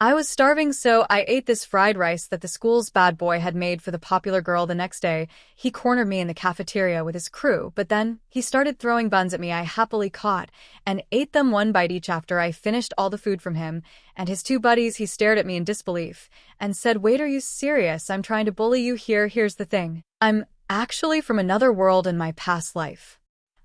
I was starving, so I ate this fried rice that the school's bad boy had made for the popular girl the next day. He cornered me in the cafeteria with his crew, but then he started throwing buns at me. I happily caught and ate them one bite each after I finished all the food from him and his two buddies. He stared at me in disbelief and said, "Wait, are you serious? I'm trying to bully you here. Here's the thing. I'm actually from another world in my past life.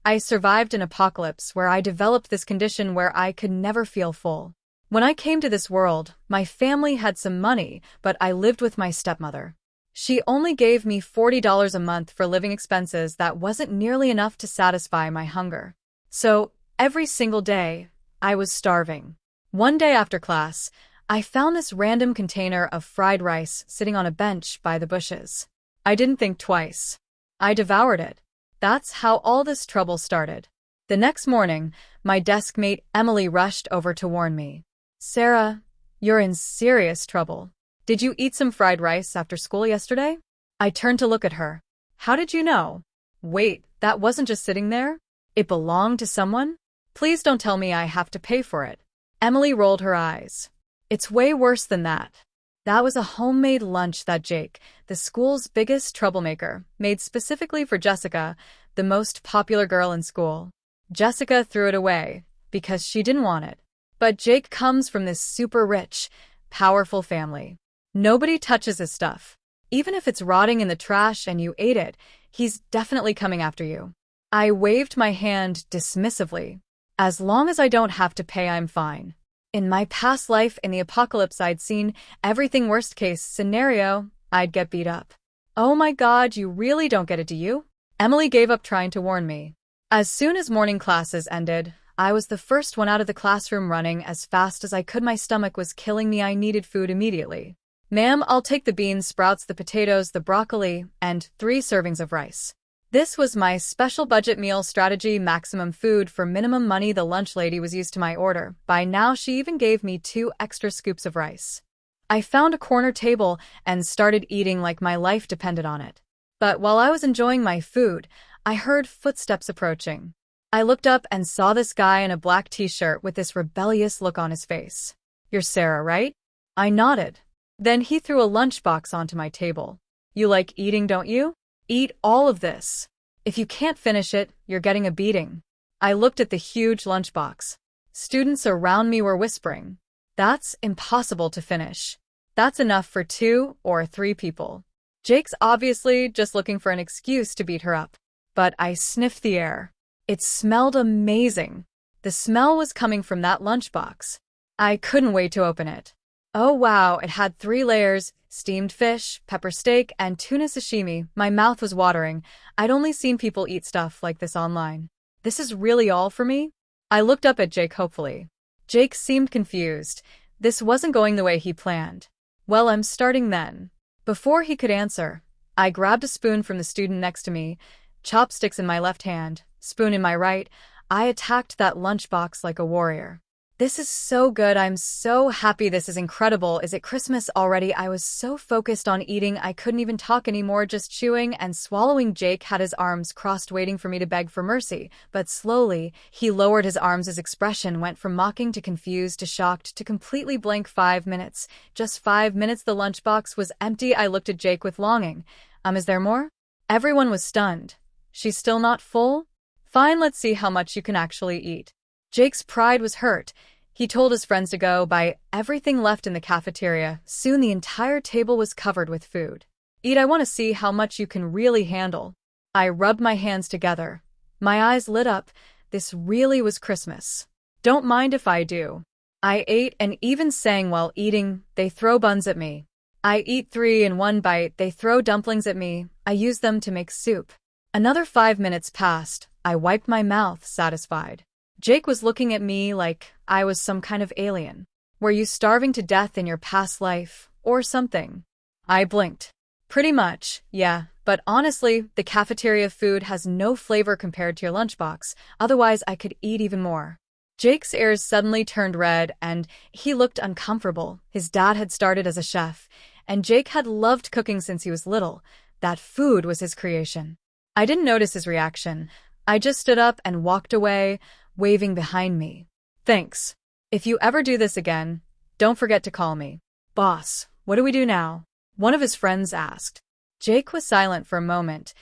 I survived an apocalypse where I developed this condition where I could never feel full. When I came to this world, my family had some money, but I lived with my stepmother. She only gave me $40 a month for living expenses. That wasn't nearly enough to satisfy my hunger. So, every single day, I was starving. One day after class, I found this random container of fried rice sitting on a bench by the bushes. I didn't think twice. I devoured it. That's how all this trouble started. The next morning, my desk mate Emily rushed over to warn me. "Sarah, you're in serious trouble. Did you eat some fried rice after school yesterday?" I turned to look at her. "How did you know? Wait, that wasn't just sitting there? It belonged to someone? Please don't tell me I have to pay for it." Emily rolled her eyes. "It's way worse than that. That was a homemade lunch that Jake, the school's biggest troublemaker, made specifically for Jessica, the most popular girl in school. Jessica threw it away because she didn't want it. But Jake comes from this super rich, powerful family. Nobody touches his stuff. Even if it's rotting in the trash and you ate it, he's definitely coming after you." I waved my hand dismissively. "As long as I don't have to pay, I'm fine. In my past life in the apocalypse, I'd seen everything. Worst case scenario, I'd get beat up." "Oh my God, you really don't get it, do you?" Emily gave up trying to warn me. As soon as morning classes ended, I was the first one out of the classroom, running as fast as I could. My stomach was killing me. I needed food immediately. "Ma'am, I'll take the beans, sprouts, the potatoes, the broccoli, and 3 servings of rice." This was my special budget meal strategy, maximum food for minimum money. The lunch lady was used to my order. By now, she even gave me 2 extra scoops of rice. I found a corner table and started eating like my life depended on it. But while I was enjoying my food, I heard footsteps approaching. I looked up and saw this guy in a black t-shirt with this rebellious look on his face. "You're Sarah, right?" I nodded. Then he threw a lunchbox onto my table. "You like eating, don't you? Eat all of this. If you can't finish it, you're getting a beating." I looked at the huge lunchbox. Students around me were whispering, "That's impossible to finish. That's enough for 2 or 3 people. Jake's obviously just looking for an excuse to beat her up." But I sniffed the air. It smelled amazing. The smell was coming from that lunchbox. I couldn't wait to open it. Oh wow, it had 3 layers, steamed fish, pepper steak, and tuna sashimi. My mouth was watering. I'd only seen people eat stuff like this online. This is really all for me? I looked up at Jake hopefully. Jake seemed confused. This wasn't going the way he planned. "Well, I'm starting then." Before he could answer, I grabbed a spoon from the student next to me, chopsticks in my left hand, spoon in my right. I attacked that lunchbox like a warrior. "This is so good. I'm so happy. This is incredible. Is it Christmas already?" I was so focused on eating I couldn't even talk anymore, just chewing and swallowing. Jake had his arms crossed waiting for me to beg for mercy, but slowly, he lowered his arms. His expression went from mocking to confused to shocked to completely blank. 5 minutes. Just 5 minutes. The lunchbox was empty. I looked at Jake with longing. Is there more?" Everyone was stunned. "She's still not full? Fine, let's see how much you can actually eat." Jake's pride was hurt. He told his friends to go buy everything left in the cafeteria. Soon the entire table was covered with food. "Eat, I want to see how much you can really handle." I rubbed my hands together. My eyes lit up. This really was Christmas. "Don't mind if I do." I ate and even sang while eating. They throw buns at me. I eat 3 in one bite. They throw dumplings at me. I use them to make soup. Another 5 minutes passed. I wiped my mouth, satisfied. Jake was looking at me like I was some kind of alien. "Were you starving to death in your past life, or something?" I blinked. "Pretty much, yeah, but honestly, the cafeteria food has no flavor compared to your lunchbox, otherwise I could eat even more." Jake's ears suddenly turned red and he looked uncomfortable. His dad had started as a chef, and Jake had loved cooking since he was little. That food was his creation. I didn't notice his reaction. I just stood up and walked away, waving behind me. "Thanks. If you ever do this again, Don't forget to call me. Boss, what do we do now? One of his friends asked. Jake was silent for a moment,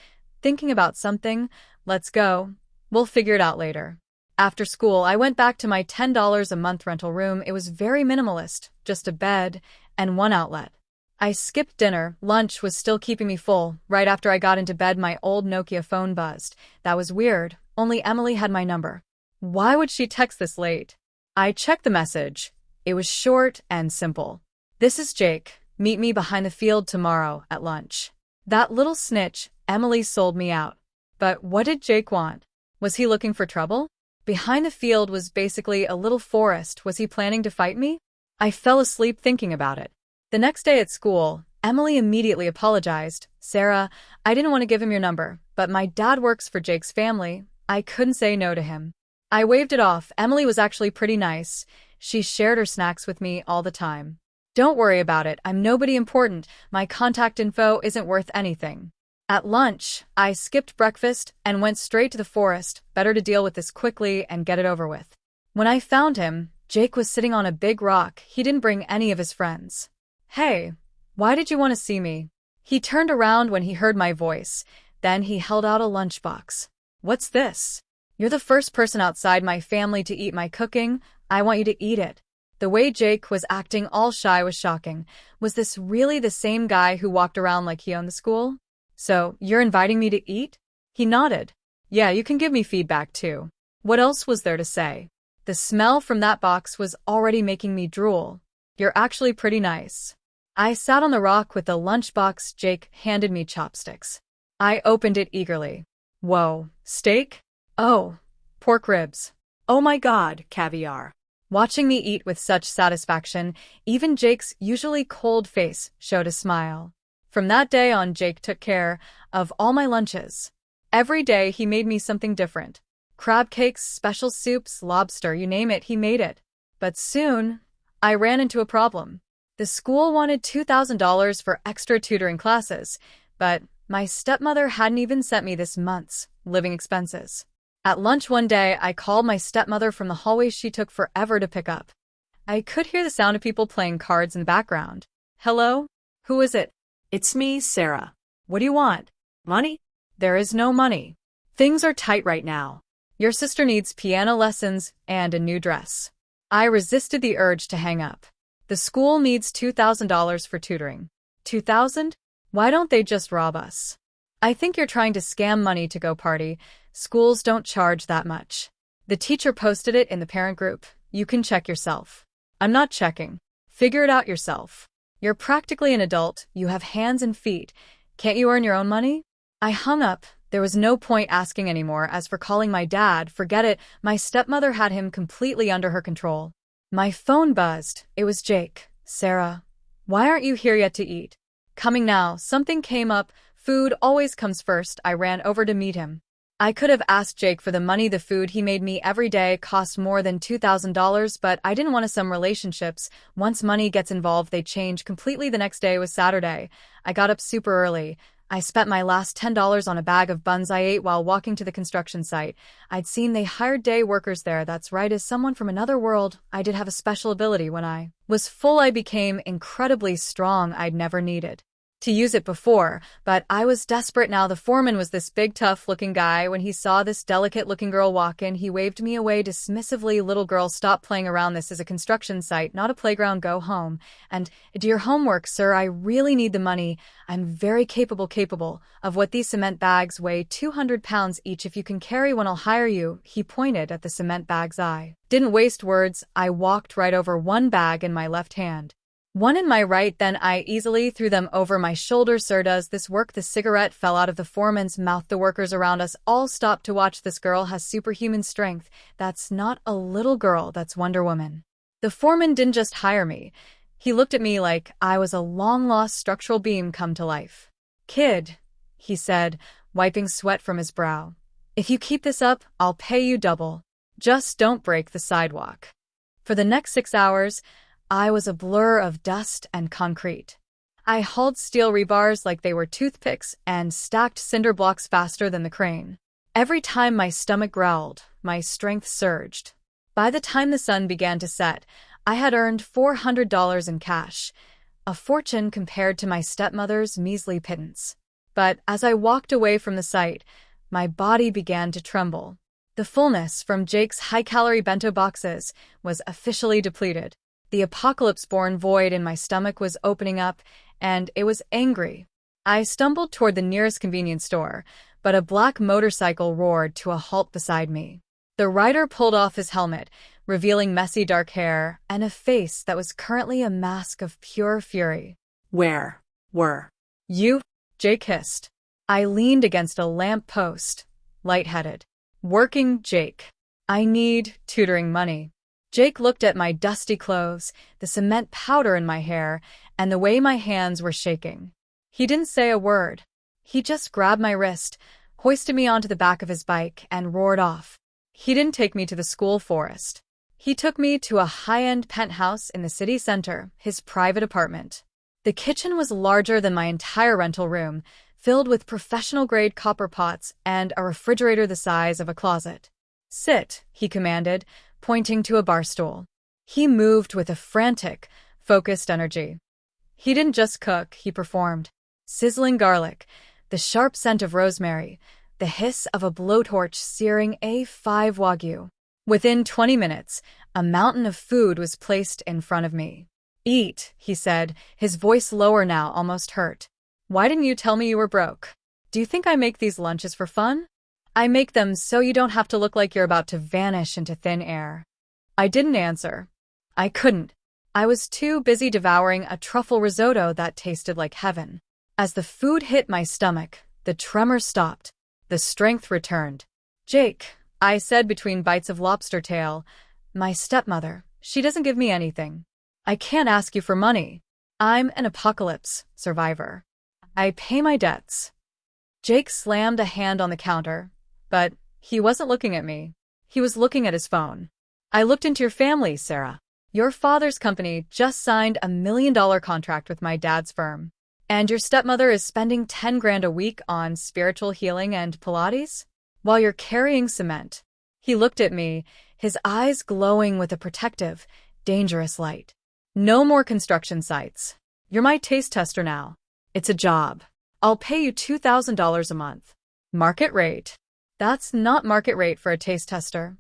thinking about something. Let's go. We'll figure it out later. After school, I went back to my $10 a month rental room. It was very minimalist, just a bed and one outlet. I skipped dinner. Lunch was still keeping me full. Right after I got into bed, my old Nokia phone buzzed. That was weird. Only Emily had my number. Why would she text this late? I checked the message. It was short and simple. This is Jake. Meet me behind the field tomorrow at lunch. That little snitch, Emily sold me out. But what did Jake want? Was he looking for trouble? Behind the field was basically a little forest. Was he planning to fight me? I fell asleep thinking about it. The next day at school, Emily immediately apologized. Sarah, I didn't want to give him your number, but my dad works for Jake's family. I couldn't say no to him. I waved it off. Emily was actually pretty nice. She shared her snacks with me all the time. Don't worry about it. I'm nobody important. My contact info isn't worth anything. At lunch, I skipped breakfast and went straight to the forest. Better to deal with this quickly and get it over with. When I found him, Jake was sitting on a big rock. He didn't bring any of his friends. Hey, why did you want to see me? He turned around when he heard my voice. Then he held out a lunchbox. What's this? You're the first person outside my family to eat my cooking. I want you to eat it. The way Jake was acting all shy was shocking. Was this really the same guy who walked around like he owned the school? So, you're inviting me to eat? He nodded. Yeah, you can give me feedback too. What else was there to say? The smell from that box was already making me drool. You're actually pretty nice. I sat on the rock with the lunchbox. Jake handed me chopsticks. I opened it eagerly. Whoa, steak? Oh, pork ribs. Oh my God, caviar. Watching me eat with such satisfaction, even Jake's usually cold face showed a smile. From that day on, Jake took care of all my lunches. Every day he made me something different. Crab cakes, special soups, lobster, you name it, he made it. But soon, I ran into a problem. The school wanted $2,000 for extra tutoring classes, but my stepmother hadn't even sent me this month's living expenses. At lunch one day, I called my stepmother from the hallway. She took forever to pick up. I could hear the sound of people playing cards in the background. Hello? Who is it? It's me, Sarah. What do you want? Money? There is no money. Things are tight right now. Your sister needs piano lessons and a new dress. I resisted the urge to hang up. The school needs $2,000 for tutoring. $2,000? Why don't they just rob us? I think you're trying to scam money to go party. Schools don't charge that much. The teacher posted it in the parent group. You can check yourself. I'm not checking. Figure it out yourself. You're practically an adult. You have hands and feet. Can't you earn your own money? I hung up. There was no point asking anymore. As for calling my dad, forget it. My stepmother had him completely under her control. My phone buzzed. It was Jake. Sarah, why aren't you here yet to eat? Coming now. Something came up. Food always comes first. I ran over to meet him. I could have asked Jake for the money. The food he made me every day cost more than $2,000, but I didn't want to. Some relationships, once money gets involved, they change completely. The next day was Saturday. I got up super early. I spent my last $10 on a bag of buns I ate while walking to the construction site. I'd seen they hired day workers there. That's right, as someone from another world, I did have a special ability. When I was full, I became incredibly strong. I'd never needed to use it before, but I was desperate now. The foreman was this big, tough-looking guy. When he saw this delicate-looking girl walk in, he waved me away dismissively. Little girl, stop playing around. This is a construction site, not a playground. Go home and do your homework, sir. I really need the money. I'm very capable of what these cement bags weigh 200 pounds each. If you can carry one, I'll hire you. He pointed at the cement bags. I didn't waste words. I walked right over one bag in my left hand, one in my right, then I easily threw them over my shoulder. Sir, does this work? The cigarette fell out of the foreman's mouth. The workers around us all stopped to watch. This girl has superhuman strength. That's not a little girl, that's Wonder Woman. The foreman didn't just hire me. He looked at me like I was a long-lost structural beam come to life. Kid, he said, wiping sweat from his brow. If you keep this up, I'll pay you double. Just don't break the sidewalk. For the next 6 hours, I was a blur of dust and concrete. I hauled steel rebars like they were toothpicks and stacked cinder blocks faster than the crane. Every time my stomach growled, my strength surged. By the time the sun began to set, I had earned $400 in cash, a fortune compared to my stepmother's measly pittance. But as I walked away from the site, my body began to tremble. The fullness from Jake's high-calorie bento boxes was officially depleted. The apocalypse-born void in my stomach was opening up, and it was angry. I stumbled toward the nearest convenience store, but a black motorcycle roared to a halt beside me. The rider pulled off his helmet, revealing messy dark hair and a face that was currently a mask of pure fury. Where were You? Jake hissed. I leaned against a lamp post, lightheaded. Working, Jake. I need tutoring money. Jake looked at my dusty clothes, the cement powder in my hair, and the way my hands were shaking. He didn't say a word. He just grabbed my wrist, hoisted me onto the back of his bike, and roared off. He didn't take me to the school forest. He took me to a high-end penthouse in the city center, his private apartment. The kitchen was larger than my entire rental room, filled with professional-grade copper pots and a refrigerator the size of a closet. Sit, he commanded, pointing to a bar stool. He moved with a frantic, focused energy. He didn't just cook, he performed. Sizzling garlic, the sharp scent of rosemary, the hiss of a blowtorch searing A5 Wagyu. Within 20 minutes, a mountain of food was placed in front of me. Eat, he said, his voice lower now, almost hurt. Why didn't you tell me you were broke? Do you think I make these lunches for fun? I make them so you don't have to look like you're about to vanish into thin air. I didn't answer. I couldn't. I was too busy devouring a truffle risotto that tasted like heaven. As the food hit my stomach, the tremor stopped. The strength returned. Jake, I said between bites of lobster tail, my stepmother, she doesn't give me anything. I can't ask you for money. I'm an apocalypse survivor. I pay my debts. Jake slammed a hand on the counter, but he wasn't looking at me. He was looking at his phone. I looked into your family, Sarah. Your father's company just signed a $1 million contract with my dad's firm. And your stepmother is spending 10 grand a week on spiritual healing and Pilates? While you're carrying cement. He looked at me, his eyes glowing with a protective, dangerous light. No more construction sites. You're my taste tester now. It's a job. I'll pay you $2,000 a month. Market rate. That's not market rate for a taste tester,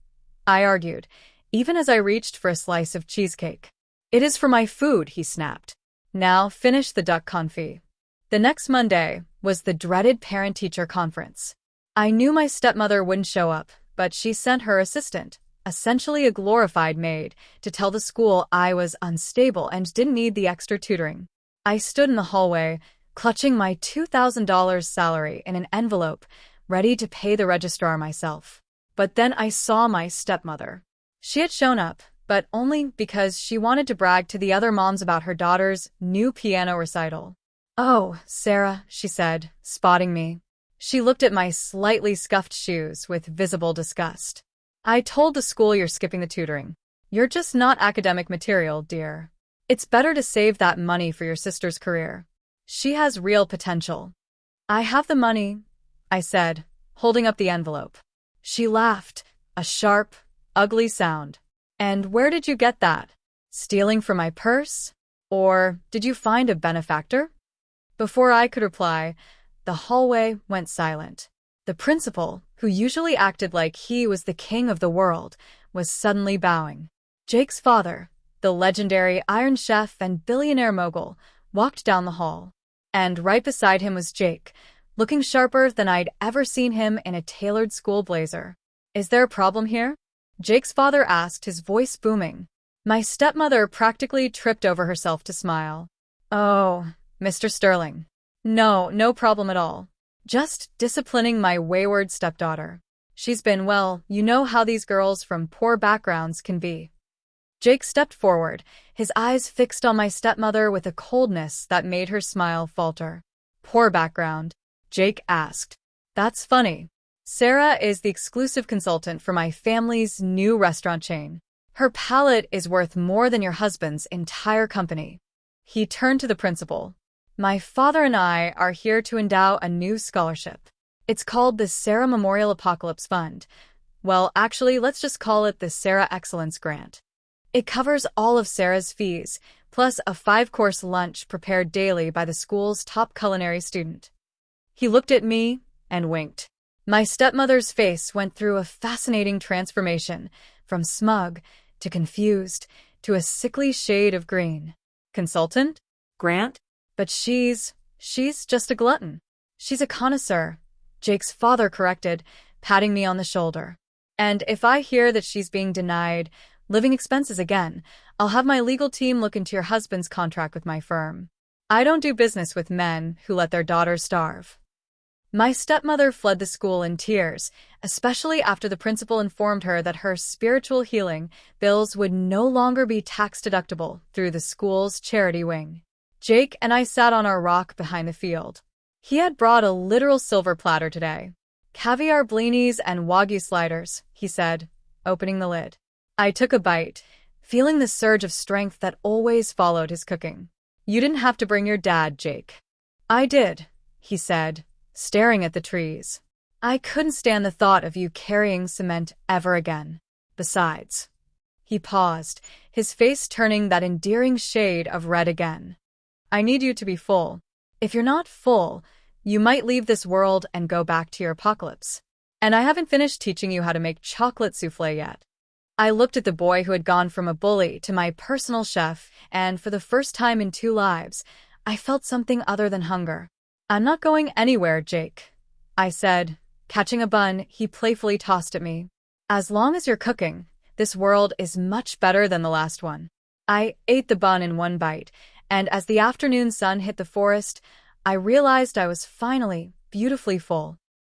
I argued, even as I reached for a slice of cheesecake. It is for my food, he snapped. Now finish the duck confit. The next Monday was the dreaded parent-teacher conference. I knew my stepmother wouldn't show up, but she sent her assistant, essentially a glorified maid, to tell the school I was unstable and didn't need the extra tutoring. I stood in the hallway, clutching my $2,000 salary in an envelope, ready to pay the registrar myself. But then I saw my stepmother. She had shown up, but only because she wanted to brag to the other moms about her daughter's new piano recital. Oh, Sarah, she said, spotting me. She looked at my slightly scuffed shoes with visible disgust. I told the school you're skipping the tutoring. You're just not academic material, dear. It's better to save that money for your sister's career. She has real potential. I have the money, I said, holding up the envelope. She laughed, a sharp, ugly sound. And where did you get that? Stealing from my purse? Or did you find a benefactor? Before I could reply, the hallway went silent. The principal, who usually acted like he was the king of the world, was suddenly bowing. Jake's father, the legendary Iron Chef and billionaire mogul, walked down the hall. And right beside him was Jake, looking sharper than I'd ever seen him in a tailored school blazer. Is there a problem here? Jake's father asked, his voice booming. My stepmother practically tripped over herself to smile. Oh, Mr. Sterling. No problem at all. Just disciplining my wayward stepdaughter. She's been, well, you know how these girls from poor backgrounds can be. Jake stepped forward, his eyes fixed on my stepmother with a coldness that made her smile falter. Poor background? Jake asked. That's funny. Sarah is the exclusive consultant for my family's new restaurant chain. Her palate is worth more than your husband's entire company. He turned to the principal. My father and I are here to endow a new scholarship. It's called the Sarah Memorial Apocalypse Fund. Well, actually, let's just call it the Sarah Excellence Grant. It covers all of Sarah's fees, plus a 5-course lunch prepared daily by the school's top culinary student. He looked at me and winked. My stepmother's face went through a fascinating transformation, from smug to confused to a sickly shade of green. Consultant? Grant? But she's just a glutton. She's a connoisseur, Jake's father corrected, patting me on the shoulder. And if I hear that she's being denied living expenses again, I'll have my legal team look into your husband's contract with my firm. I don't do business with men who let their daughters starve. My stepmother fled the school in tears, especially after the principal informed her that her spiritual healing bills would no longer be tax-deductible through the school's charity wing. Jake and I sat on our rock behind the field. He had brought a literal silver platter today. Caviar blinis and wagyu sliders, he said, opening the lid. I took a bite, feeling the surge of strength that always followed his cooking. You didn't have to bring your dad, Jake. I did, he said, staring at the trees. I couldn't stand the thought of you carrying cement ever again. Besides, he paused, his face turning that endearing shade of red again. I need you to be full. If you're not full, you might leave this world and go back to your apocalypse. And I haven't finished teaching you how to make chocolate souffle yet. I looked at the boy who had gone from a bully to my personal chef, and for the first time in 2 lives, I felt something other than hunger. I'm not going anywhere, Jake, I said, catching a bun he playfully tossed at me. As long as you're cooking, this world is much better than the last one. I ate the bun in 1 bite, and as the afternoon sun hit the forest, I realized I was finally beautifully full.